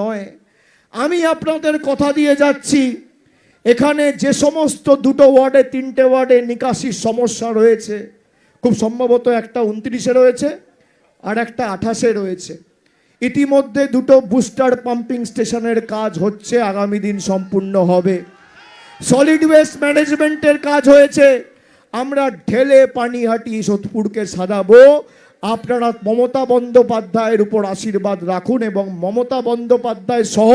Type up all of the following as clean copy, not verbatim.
নয়। আমি আপনাদের কথা দিয়ে যাচ্ছি, এখানে যে সমস্ত দুটো ওয়ার্ডে, তিনটে ওয়ার্ডে নিকাশির সমস্যা রয়েছে, খুব সম্ভবত একটা 29-এ রয়েছে আর একটা 28-এ রয়েছে। ইতিমধ্যে দুটো বুস্টার পাম্পিং স্টেশনের কাজ হচ্ছে, আগামী দিন সম্পূর্ণ হবে। সলিড ওয়েস্ট ম্যানেজমেন্টের কাজ হয়েছে, আমরা ঢেলে পানিহাটি সোদপুরকে সাজাবো। আপনারা মমতা বন্দ্যোপাধ্যায়ের উপর আশীর্বাদ রাখুন এবং মমতা বন্দ্যোপাধ্যায় সহ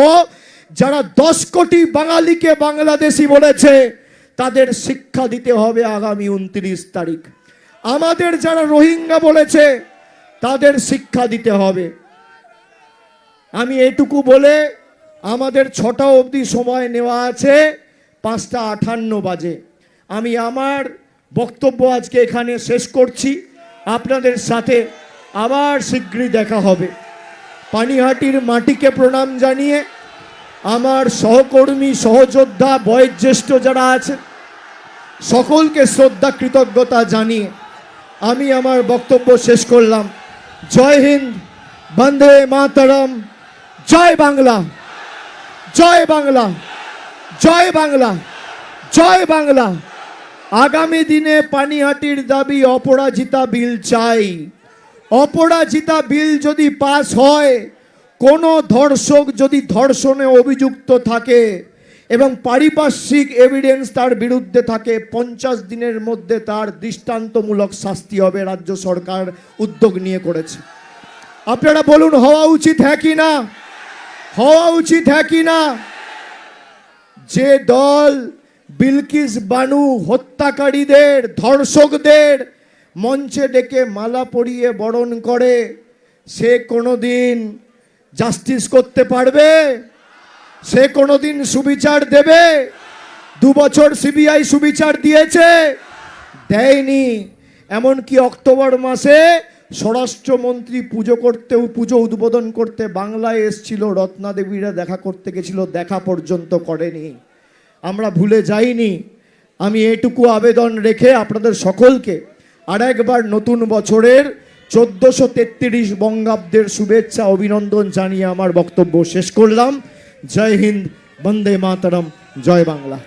যারা 10 কোটি বাঙালিকে বাংলাদেশি বলেছে তাদের শিক্ষা দিতে হবে আগামী 29 তারিখ। আমাদের যারা রোহিঙ্গা বলেছে তাদের শিক্ষা দিতে হবে। আমি এটুকু বলে, আমাদের 6টা অবধি সময় নেওয়া আছে, 5টা 58 বাজে। আমি আমার বক্তব্য আজকে এখানে শেষ করছি। আপনাদের সাথে আবার শীঘ্রই দেখা হবে। পানিহাটির মাটিকে প্রণাম জানিয়ে, আমার সহকর্মী, সহযোদ্ধা, বয়োজ্যেষ্ঠ যারা আছেন সকলকে শ্রদ্ধা কৃতজ্ঞতা জানিয়ে আমি আমার বক্তব্য শেষ করলাম। জয় হিন্দ, বন্দে মাতরম, জয় বাংলা, জয় বাংলা, জয় বাংলা, জয় বাংলা। আগামী দিনে পানিহাটির দাবি অপরাজিতা বিল চাই। অপরাজিতা বিল যদি পাস হয়, কোনো ধর্ষক যদি ধর্ষণে অভিযুক্ত থাকে এবং পারিপার্শ্বিক এভিডেন্স তার বিরুদ্ধে থাকে, 50 দিনের মধ্যে তার দৃষ্টান্তমূলক শাস্তি হবে। রাজ্য সরকার উদ্যোগ নিয়ে করেছে। আপনারা বলুন, হওয়া উচিত হ্যাঁ কি না? হওয়া উচিত হ্যাঁ কি না? যে দল বিলকিস বানু হত্যাকারীদের, ধর্ষকদের মঞ্চে ডেকে মালা পরিয়ে বরণ করে, সে কোনোদিন জাস্টিস করতে পারবে? সে কোনোদিন সুবিচার দেবে? 2 বছর সিবিআই সুবিচার দিয়েছে? দেয়নি। এমনকি অক্টোবর মাসে স্বরাষ্ট্রমন্ত্রী পুজো উদ্বোধন করতে বাংলায় এসেছিল, রত্না দেবীরা দেখা করতে গেছিল, দেখা পর্যন্ত করেনি। আমরা ভুলে যাইনি। আমি এটুকু আবেদন রেখে আপনাদের সকলকে আরেকবার নতুন বছরের 1433 বঙ্গাব্দের শুভেচ্ছা অভিনন্দন জানিয়ে আমার বক্তব্য শেষ করলাম। জয় হিন্দ, বন্দে মাতরম, জয় বাংলা।